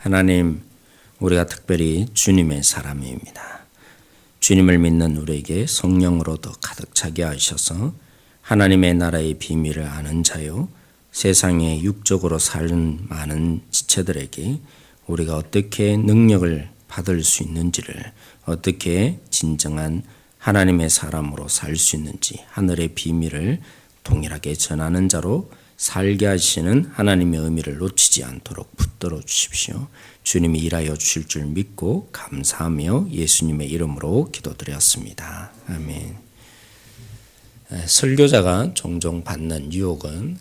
하나님, 우리가 특별히 주님의 사람입니다. 주님을 믿는 우리에게 성령으로 더 가득 차게 하셔서 하나님의 나라의 비밀을 아는 자요, 세상에 육적으로 사는 많은 지체들에게 우리가 어떻게 능력을 받을 수 있는지를, 어떻게 진정한 하나님의 사람으로 살 수 있는지 하늘의 비밀을 동일하게 전하는 자로 살게 하시는 하나님의 의미를 놓치지 않도록 붙들어 주십시오. 주님이 일하여 주실 줄 믿고 감사하며 예수님의 이름으로 기도드렸습니다. 아멘. 설교자가 종종 받는 유혹은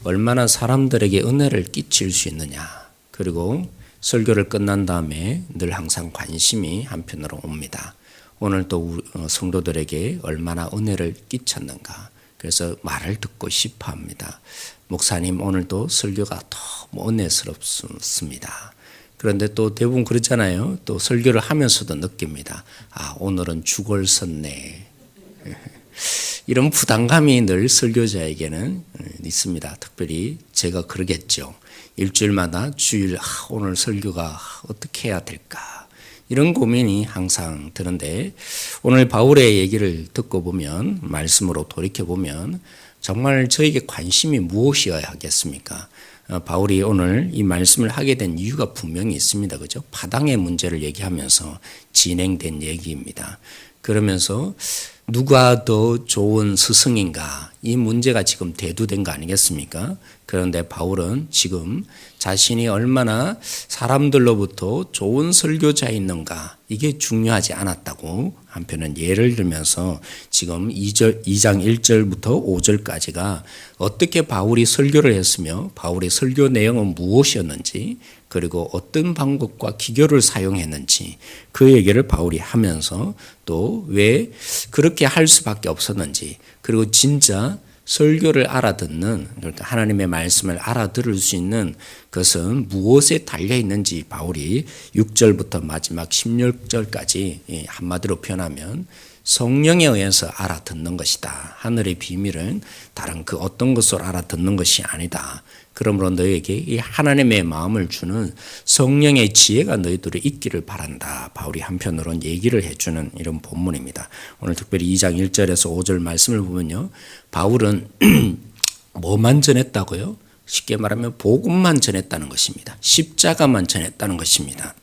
얼마나 사람들에게 은혜를 끼칠 수 있느냐, 그리고 설교를 끝난 다음에 늘 항상 관심이 한편으로 옵니다. 오늘 또 성도들에게 얼마나 은혜를 끼쳤는가, 그래서 말을 듣고 싶어 합니다. 목사님, 오늘도 설교가 너무 은혜스럽습니다. 그런데 또 대부분 그렇잖아요. 또 설교를 하면서도 느낍니다. 오늘은 죽을 섰네. 이런 부담감이 늘 설교자에게는 있습니다. 특별히 제가 그러겠죠. 일주일마다 주일 오늘 설교가 어떻게 해야 될까, 이런 고민이 항상 드는데, 오늘 바울의 얘기를 듣고 보면, 말씀으로 돌이켜보면 정말 저에게 관심이 무엇이어야 하겠습니까? 바울이 오늘 이 말씀을 하게 된 이유가 분명히 있습니다. 그죠? 파당의 문제를 얘기하면서 진행된 얘기입니다. 그러면서 누가 더 좋은 스승인가, 이 문제가 지금 대두된 거 아니겠습니까? 그런데 바울은 지금 자신이 얼마나 사람들로부터 좋은 설교자였는가, 이게 중요하지 않았다고 한편은 예를 들면서 지금 2장 1절부터 5절까지가 어떻게 바울이 설교를 했으며 바울의 설교 내용은 무엇이었는지, 그리고 어떤 방법과 기교를 사용했는지 그 얘기를 바울이 하면서 또 왜 그렇게 할 수밖에 없었는지, 그리고 진짜 설교를 알아듣는, 그러니까 하나님의 말씀을 알아들을 수 있는 것은 무엇에 달려 있는지 바울이 6절부터 마지막 16절까지 한마디로 표현하면 성령에 의해서 알아듣는 것이다. 하늘의 비밀은 다른 그 어떤 것으로 알아듣는 것이 아니다. 그러므로 너에게 이 하나님의 마음을 주는 성령의 지혜가 너희들이 있기를 바란다. 바울이 한편으로는 얘기를 해주는 이런 본문입니다. 오늘 특별히 2장 1절에서 5절 말씀을 보면요, 바울은 뭐만 전했다고요? 쉽게 말하면 복음만 전했다는 것입니다. 십자가만 전했다는 것입니다.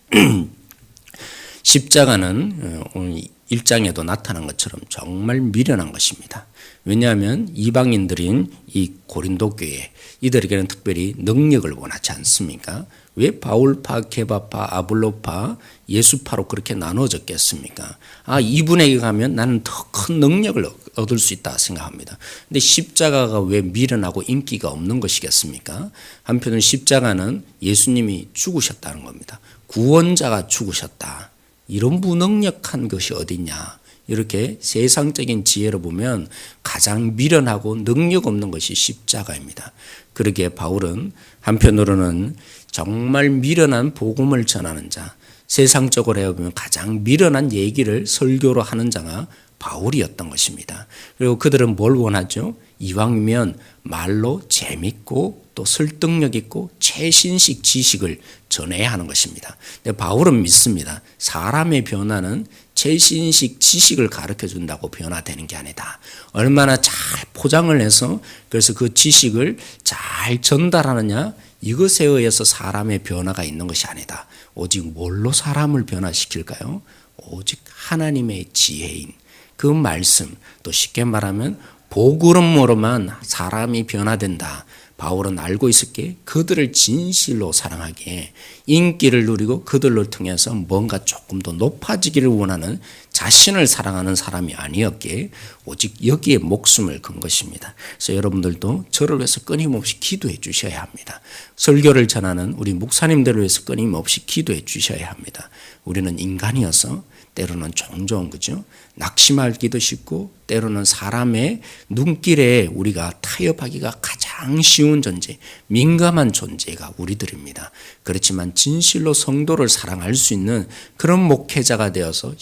십자가는 오늘 1장에도 나타난 것처럼 정말 미련한 것입니다. 왜냐하면 이방인들인 이 고린도 교회, 이들에게는 특별히 능력을 원하지 않습니까? 왜 바울파, 게바파, 아볼로파, 예수파로 그렇게 나눠졌겠습니까? 이분에게 가면 나는 더 큰 능력을 얻을 수 있다 생각합니다. 근데 십자가가 왜 미련하고 인기가 없는 것이겠습니까? 한편은 십자가는 예수님이 죽으셨다는 겁니다. 구원자가 죽으셨다. 이런 무능력한 것이 어딨냐. 이렇게 세상적인 지혜로 보면 가장 미련하고 능력 없는 것이 십자가입니다. 그러기에 바울은 한편으로는 정말 미련한 복음을 전하는 자, 세상적으로 해보면 가장 미련한 얘기를 설교로 하는 자가 바울이었던 것입니다. 그리고 그들은 뭘 원하죠? 이왕이면 말로 재밌고 또 설득력 있고 최신식 지식을 전해야 하는 것입니다. 근데 바울은 믿습니다. 사람의 변화는 최신식 지식을 가르쳐 준다고 변화되는 게 아니다. 얼마나 잘 포장을 해서 그래서 그 지식을 잘 전달하느냐, 이것에 의해서 사람의 변화가 있는 것이 아니다. 오직 뭘로 사람을 변화시킬까요? 오직 하나님의 지혜인 그 말씀, 또 쉽게 말하면 복음으로만 사람이 변화된다. 바울은 알고 있었기에 그들을 진실로 사랑하기에 인기를 누리고 그들로 통해서 뭔가 조금 더 높아지기를 원하는 자신을 사랑하는 사람이 아니었기에 오직 여기에 목숨을 건 것입니다. 그래서 여러분들도 저를 위해서 끊임없이 기도해 주셔야 합니다. 설교를 전하는 우리 목사님들을 위해서 끊임없이 기도해 주셔야 합니다. 우리는 인간이어서 때로는 종종 그죠? 낙심하기도 쉽고 때로는 사람의 눈길에 우리가 타협하기가 가장 쉬운 존재, 민감한 존재가 우리들입니다. 그렇지만 진실로 성도를 사랑할 수 있는 그런 목회자가 되어서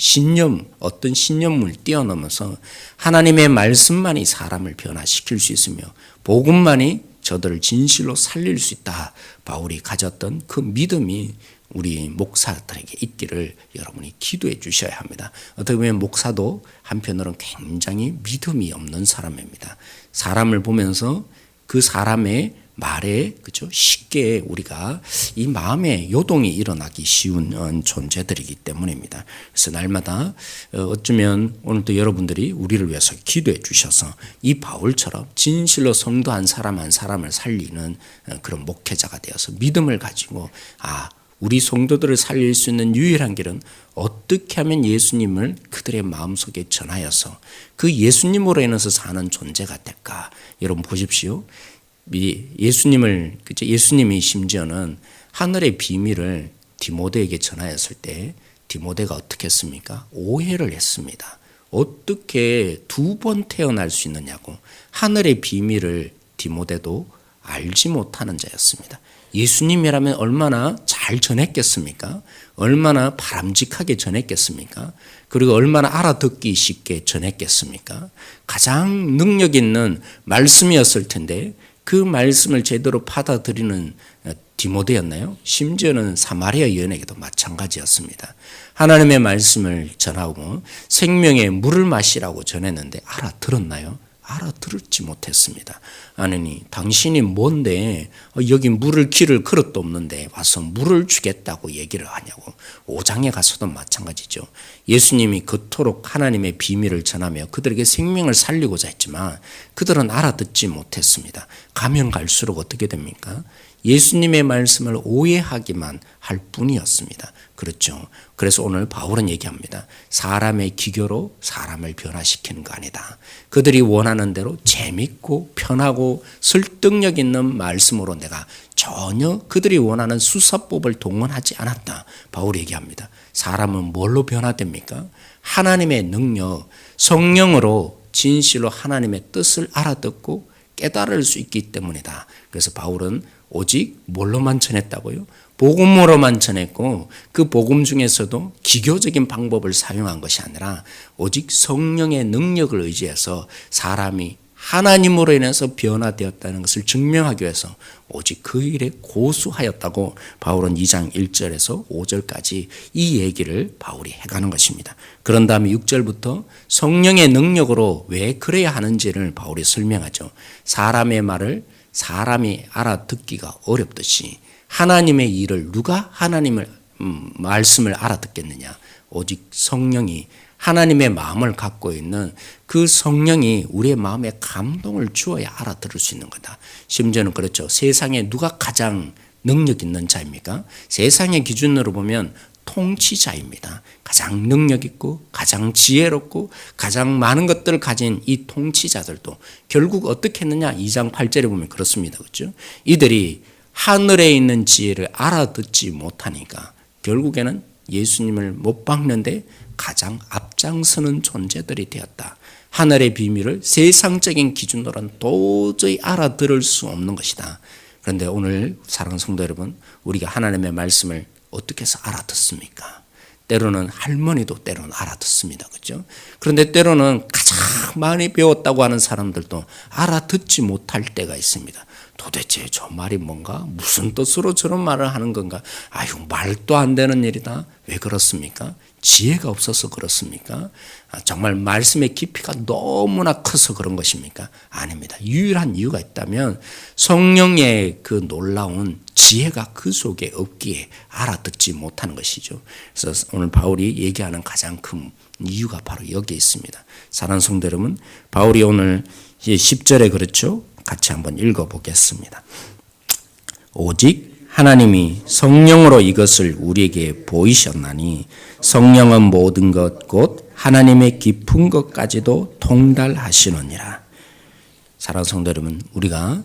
어떤 신념을 뛰어넘어서 하나님의 말씀만이 사람을 변화시킬 수 있으며 복음만이 저들을 진실로 살릴 수 있다. 바울이 가졌던 그 믿음이 우리 목사들에게 있기를 여러분이 기도해 주셔야 합니다. 어떻게 보면 목사도 한편으로는 굉장히 믿음이 없는 사람입니다. 사람을 보면서 그 사람의 말에 그죠 쉽게 우리가 이 마음에 요동이 일어나기 쉬운 존재들이기 때문입니다. 그래서 날마다 어쩌면 오늘도 여러분들이 우리를 위해서 기도해 주셔서 이 바울처럼 진실로 성도 한 사람을 살리는 그런 목회자가 되어서 믿음을 가지고 우리 성도들을 살릴 수 있는 유일한 길은 어떻게 하면 예수님을 그들의 마음속에 전하여서 그 예수님으로 인해서 사는 존재가 될까? 여러분 보십시오. 예수님이 심지어는 하늘의 비밀을 디모데에게 전하였을 때 디모데가 어떻게 했습니까? 오해를 했습니다. 어떻게 2번 태어날 수 있느냐고. 하늘의 비밀을 디모데도 알지 못하는 자였습니다. 예수님이라면 얼마나 잘 전했겠습니까? 얼마나 바람직하게 전했겠습니까? 그리고 얼마나 알아듣기 쉽게 전했겠습니까? 가장 능력 있는 말씀이었을 텐데 그 말씀을 제대로 받아들이는 디모데였나요? 심지어는 사마리아 여인에게도 마찬가지였습니다. 하나님의 말씀을 전하고 생명의 물을 마시라고 전했는데 알아들었나요? 알아들을지 못했습니다. 아니, 당신이 뭔데 여기 물을 길을 그릇도 없는데 와서 물을 주겠다고 얘기를 하냐고. 5장에 가서도 마찬가지죠. 예수님이 그토록 하나님의 비밀을 전하며 그들에게 생명을 살리고자 했지만 그들은 알아듣지 못했습니다. 가면 갈수록 어떻게 됩니까? 예수님의 말씀을 오해하기만 할 뿐이었습니다. 그렇죠. 그래서 오늘 바울은 얘기합니다. 사람의 기교로 사람을 변화시키는 거 아니다. 그들이 원하는 대로 재밌고 편하고 설득력 있는 말씀으로 내가 전혀 그들이 원하는 수사법을 동원하지 않았다. 바울이 얘기합니다. 사람은 뭘로 변화됩니까? 하나님의 능력, 성령으로 진실로 하나님의 뜻을 알아듣고 깨달을 수 있기 때문이다. 그래서 바울은 오직 뭘로만 전했다고요? 복음으로만 전했고 그 복음 중에서도 기교적인 방법을 사용한 것이 아니라 오직 성령의 능력을 의지해서 사람이 하나님으로 인해서 변화되었다는 것을 증명하기 위해서 오직 그 일에 고수하였다고 바울은 2장 1절에서 5절까지 이 얘기를 바울이 해가는 것입니다. 그런 다음에 6절부터 성령의 능력으로 왜 그래야 하는지를 바울이 설명하죠. 사람의 말을 사람이 알아듣기가 어렵듯이 하나님의 일을 누가 하나님의 말씀을 알아듣겠느냐. 오직 성령이 하나님의 마음을 갖고 있는 그 성령이 우리의 마음에 감동을 주어야 알아들을 수 있는 거다. 심지어는 그렇죠. 세상에 누가 가장 능력 있는 자입니까? 세상의 기준으로 보면 통치자입니다. 가장 능력 있고 가장 지혜롭고 가장 많은 것들을 가진 이 통치자들도 결국 어떻게 했느냐? 2장 8절에 보면 그렇습니다. 그렇죠? 이들이 하늘에 있는 지혜를 알아듣지 못하니까 결국에는 예수님을 못 박는데 가장 앞장서는 존재들이 되었다. 하늘의 비밀을 세상적인 기준으로는 도저히 알아들을 수 없는 것이다. 그런데 오늘 사랑하는 성도 여러분, 우리가 하나님의 말씀을 어떻게 해서 알아듣습니까? 때로는 할머니도 때로는 알아듣습니다. 그렇죠? 그런데 때로는 가장 많이 배웠다고 하는 사람들도 알아듣지 못할 때가 있습니다. 도대체 저 말이 뭔가? 무슨 뜻으로 저런 말을 하는 건가? 아유, 말도 안 되는 일이다. 왜 그렇습니까? 지혜가 없어서 그렇습니까? 정말 말씀의 깊이가 너무나 커서 그런 것입니까? 아닙니다. 유일한 이유가 있다면 성령의 그 놀라운 지혜가 그 속에 없기에 알아듣지 못하는 것이죠. 그래서 오늘 바울이 얘기하는 가장 큰 이유가 바로 여기에 있습니다. 사랑하는 성도 여러분, 바울이 오늘 10절에 그렇죠? 같이 한번 읽어보겠습니다. 오직 하나님이 성령으로 이것을 우리에게 보이셨나니 성령은 모든 것 곧 하나님의 깊은 것까지도 통달하시느니라. 사랑하는 성도 여러분, 우리가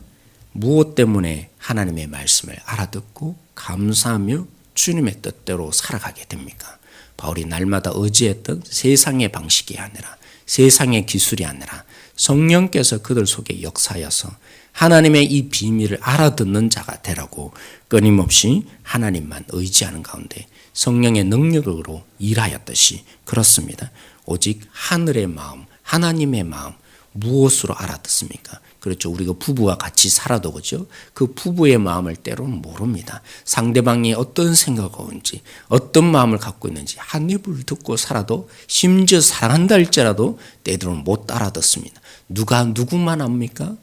무엇 때문에 하나님의 말씀을 알아듣고 감사하며 주님의 뜻대로 살아가게 됩니까? 바울이 날마다 의지했던 세상의 방식이 아니라 세상의 기술이 아니라 성령께서 그들 속에 역사하여서 하나님의 이 비밀을 알아듣는 자가 되라고 끊임없이 하나님만 의지하는 가운데 성령의 능력으로 일하였듯이 그렇습니다. 오직 하늘의 마음, 하나님의 마음 무엇으로 알아듣습니까? 그렇죠. 우리가 부부와 같이 살아도 그죠. 그 부부의 마음을 때로는 모릅니다. 상대방이 어떤 생각이 오는지, 어떤 마음을 갖고 있는지 한 입을 듣고 살아도 심지어 사랑한다 할지라도 때로는 못 알아듣습니다. 누가 누구만 압니까?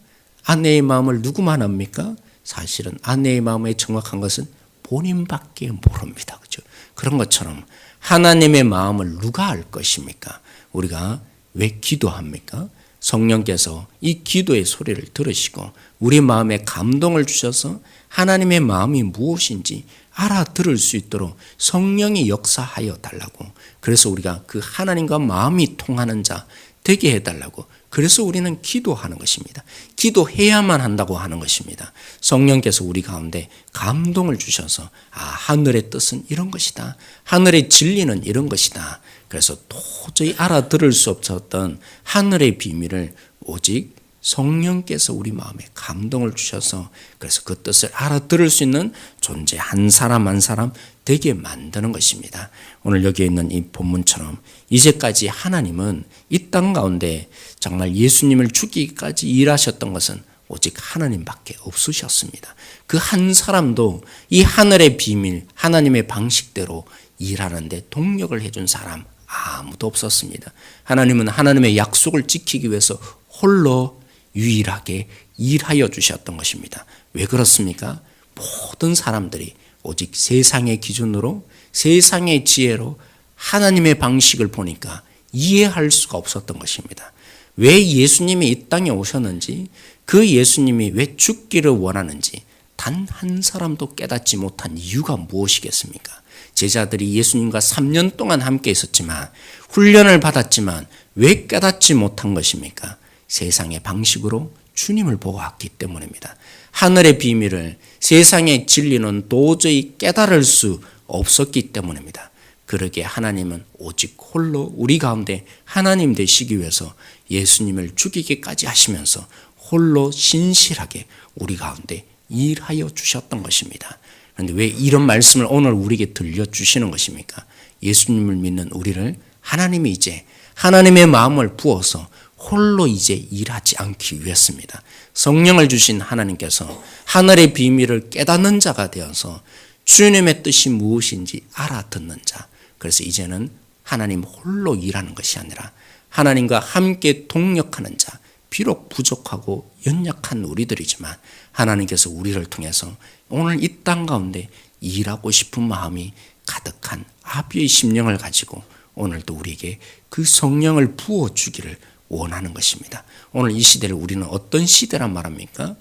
아내의 마음을 누구만 압니까? 사실은 아내의 마음에 정확한 것은 본인밖에 모릅니다. 그죠? 그런 것처럼 하나님의 마음을 누가 알 것입니까? 우리가 왜 기도합니까? 성령께서 이 기도의 소리를 들으시고 우리 마음에 감동을 주셔서 하나님의 마음이 무엇인지 알아들을 수 있도록 성령이 역사하여 달라고, 그래서 우리가 그 하나님과 마음이 통하는 자 되게 해달라고, 그래서 우리는 기도하는 것입니다. 기도해야만 한다고 하는 것입니다. 성령께서 우리 가운데 감동을 주셔서 하늘의 뜻은 이런 것이다. 하늘의 진리는 이런 것이다. 그래서 도저히 알아들을 수 없었던 하늘의 비밀을 오직 성령께서 우리 마음에 감동을 주셔서 그래서 그 뜻을 알아들을 수 있는 존재 한 사람 한 사람 되게 만드는 것입니다. 오늘 여기에 있는 이 본문처럼 이제까지 하나님은 이 땅 가운데 정말 예수님을 죽이기까지 일하셨던 것은 오직 하나님밖에 없으셨습니다. 그 한 사람도 이 하늘의 비밀, 하나님의 방식대로 일하는데 동력을 해준 사람 아무도 없었습니다. 하나님은 하나님의 약속을 지키기 위해서 홀로 유일하게 일하여 주셨던 것입니다. 왜 그렇습니까? 모든 사람들이 오직 세상의 기준으로, 세상의 지혜로 하나님의 방식을 보니까 이해할 수가 없었던 것입니다. 왜 예수님이 이 땅에 오셨는지, 그 예수님이 왜 죽기를 원하는지 단 한 사람도 깨닫지 못한 이유가 무엇이겠습니까? 제자들이 예수님과 3년 동안 함께 있었지만, 훈련을 받았지만 왜 깨닫지 못한 것입니까? 세상의 방식으로 주님을 보고 왔기 때문입니다. 하늘의 비밀을, 세상의 진리는 도저히 깨달을 수 없었기 때문입니다. 그러기에 하나님은 오직 홀로 우리 가운데 하나님 되시기 위해서 예수님을 죽이기까지 하시면서 홀로 신실하게 우리 가운데 일하여 주셨던 것입니다. 그런데 왜 이런 말씀을 오늘 우리에게 들려주시는 것입니까? 예수님을 믿는 우리를 하나님이 이제 하나님의 마음을 부어서 홀로 이제 일하지 않기 위해서입니다. 성령을 주신 하나님께서 하늘의 비밀을 깨닫는 자가 되어서 주님의 뜻이 무엇인지 알아듣는 자, 그래서 이제는 하나님 홀로 일하는 것이 아니라 하나님과 함께 동력하는 자, 비록 부족하고 연약한 우리들이지만 하나님께서 우리를 통해서 오늘 이 땅 가운데 일하고 싶은 마음이 가득한 아비의 심령을 가지고 오늘도 우리에게 그 성령을 부어주기를 원하는 것입니다. 오늘 이 시대를 우리는 어떤 시대란 말합니까?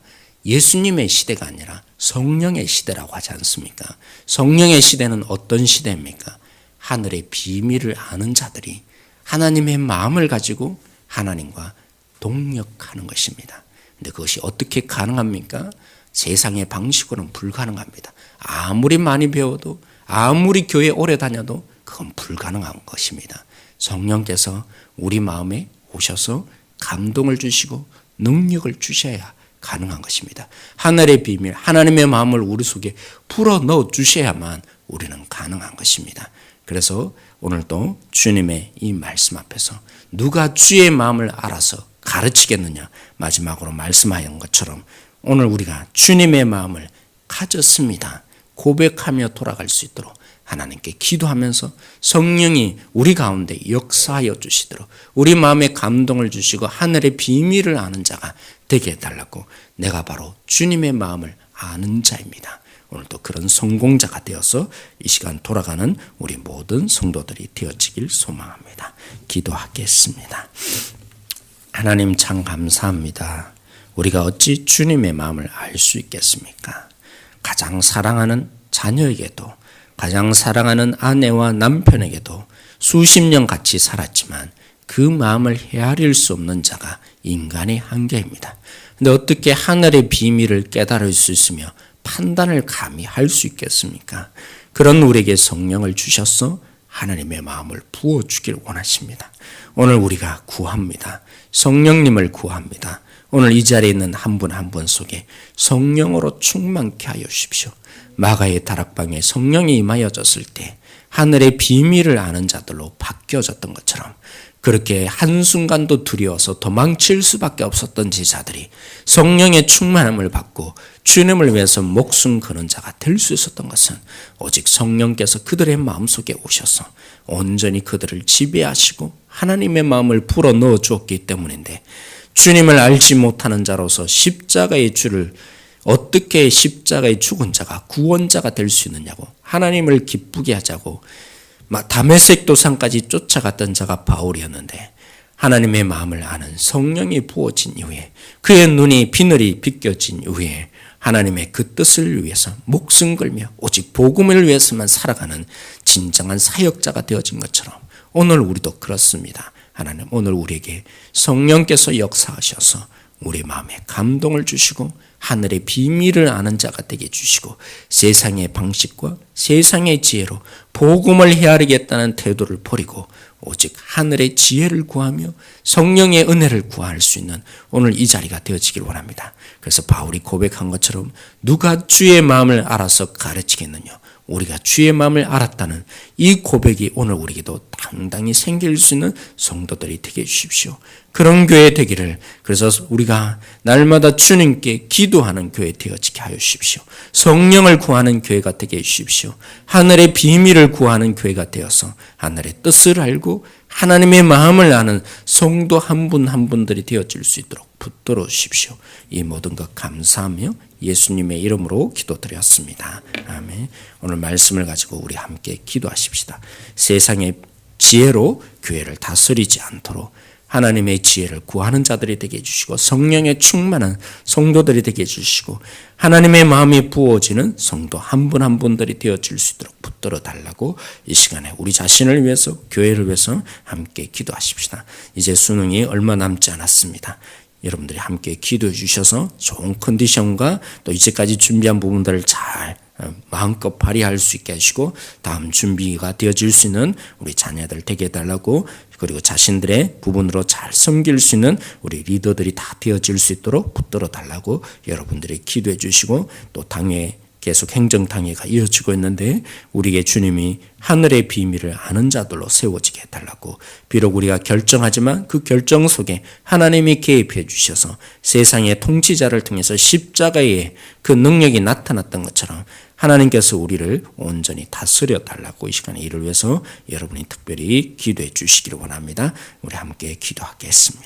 예수님의 시대가 아니라 성령의 시대라고 하지 않습니까? 성령의 시대는 어떤 시대입니까? 하늘의 비밀을 아는 자들이 하나님의 마음을 가지고 하나님과 동력하는 것입니다. 근데 그것이 어떻게 가능합니까? 세상의 방식으로는 불가능합니다. 아무리 많이 배워도, 아무리 교회 오래 다녀도 그건 불가능한 것입니다. 성령께서 우리 마음에 오셔서 감동을 주시고 능력을 주셔야 가능한 것입니다. 하늘의 비밀, 하나님의 마음을 우리 속에 불어넣어 주셔야만 우리는 가능한 것입니다. 그래서 오늘도 주님의 이 말씀 앞에서 누가 주의 마음을 알아서 가르치겠느냐, 마지막으로 말씀하신 것처럼 오늘 우리가 주님의 마음을 가졌습니다. 고백하며 돌아갈 수 있도록 하나님께 기도하면서 성령이 우리 가운데 역사하여 주시도록 우리 마음에 감동을 주시고 하늘의 비밀을 아는 자가 되게 해달라고, 내가 바로 주님의 마음을 아는 자입니다. 오늘도 그런 성공자가 되어서 이 시간 돌아가는 우리 모든 성도들이 되어지길 소망합니다. 기도하겠습니다. 하나님 참 감사합니다. 우리가 어찌 주님의 마음을 알 수 있겠습니까? 가장 사랑하는 자녀에게도, 가장 사랑하는 아내와 남편에게도 수십 년 같이 살았지만 그 마음을 헤아릴 수 없는 자가 인간의 한계입니다. 그런데 어떻게 하늘의 비밀을 깨달을 수 있으며 판단을 감히 할 수 있겠습니까? 그런 우리에게 성령을 주셔서 하나님의 마음을 부어주길 원하십니다. 오늘 우리가 구합니다. 성령님을 구합니다. 오늘 이 자리에 있는 한 분 한 분 속에 성령으로 충만케 하여 주십시오. 마가의 다락방에 성령이 임하여졌을 때 하늘의 비밀을 아는 자들로 바뀌어졌던 것처럼 그렇게 한순간도 두려워서 도망칠 수밖에 없었던 제자들이 성령의 충만함을 받고 주님을 위해서 목숨 거는 자가 될 수 있었던 것은 오직 성령께서 그들의 마음속에 오셔서 온전히 그들을 지배하시고 하나님의 마음을 불어넣어 주었기 때문인데, 주님을 알지 못하는 자로서 십자가의 주를 어떻게 십자가의 죽은 자가 구원자가 될 수 있느냐고, 하나님을 기쁘게 하자고 다메섹 도상까지 쫓아갔던 자가 바울이었는데, 하나님의 마음을 아는 성령이 부어진 이후에, 그의 눈이 비늘이 비껴진 이후에 하나님의 그 뜻을 위해서 목숨 걸며 오직 복음을 위해서만 살아가는 진정한 사역자가 되어진 것처럼 오늘 우리도 그렇습니다. 하나님 오늘 우리에게 성령께서 역사하셔서 우리 마음에 감동을 주시고 하늘의 비밀을 아는 자가 되게 해주시고 세상의 방식과 세상의 지혜로 복음을 헤아리겠다는 태도를 버리고 오직 하늘의 지혜를 구하며 성령의 은혜를 구할 수 있는 오늘 이 자리가 되어지길 원합니다. 그래서 바울이 고백한 것처럼 누가 주의 마음을 알아서 가르치겠느냐, 우리가 주의 마음을 알았다는 이 고백이 오늘 우리에게도 당당히 생길 수 있는 성도들이 되게 해주십시오. 그런 교회 되기를, 그래서 우리가 날마다 주님께 기도하는 교회 되어지게 하여 주십시오. 성령을 구하는 교회가 되게 해주십시오. 하늘의 비밀을 구하는 교회가 되어서 하늘의 뜻을 알고 하나님의 마음을 아는 성도 한 분 한 분들이 되어질 수 있도록 붙들어 주십시오. 이 모든 것 감사하며 예수님의 이름으로 기도드렸습니다. 아멘. 오늘 말씀을 가지고 우리 함께 기도하십시다. 세상의 지혜로 교회를 다스리지 않도록 하나님의 지혜를 구하는 자들이 되게 해주시고 성령의 충만한 성도들이 되게 해주시고 하나님의 마음이 부어지는 성도 한 분 한 분들이 되어질 수 있도록 붙들어 달라고 이 시간에 우리 자신을 위해서 교회를 위해서 함께 기도하십시다. 이제 수능이 얼마 남지 않았습니다. 여러분들이 함께 기도해 주셔서 좋은 컨디션과 또 이제까지 준비한 부분들을 잘 마음껏 발휘할 수 있게 하시고 다음 준비가 되어질 수 있는 우리 자녀들 되게 해달라고, 그리고 자신들의 부분으로 잘 섬길 수 있는 우리 리더들이 다 되어질 수 있도록 붙들어 달라고 여러분들이 기도해 주시고, 또 당회 계속 행정당회가 이어지고 있는데 우리에게 주님이 하늘의 비밀을 아는 자들로 세워지게 해달라고, 비록 우리가 결정하지만 그 결정 속에 하나님이 개입해 주셔서 세상의 통치자를 통해서 십자가의 그 능력이 나타났던 것처럼 하나님께서 우리를 온전히 다스려 달라고 이 시간에 이를 위해서 여러분이 특별히 기도해 주시기를 원합니다. 우리 함께 기도하겠습니다.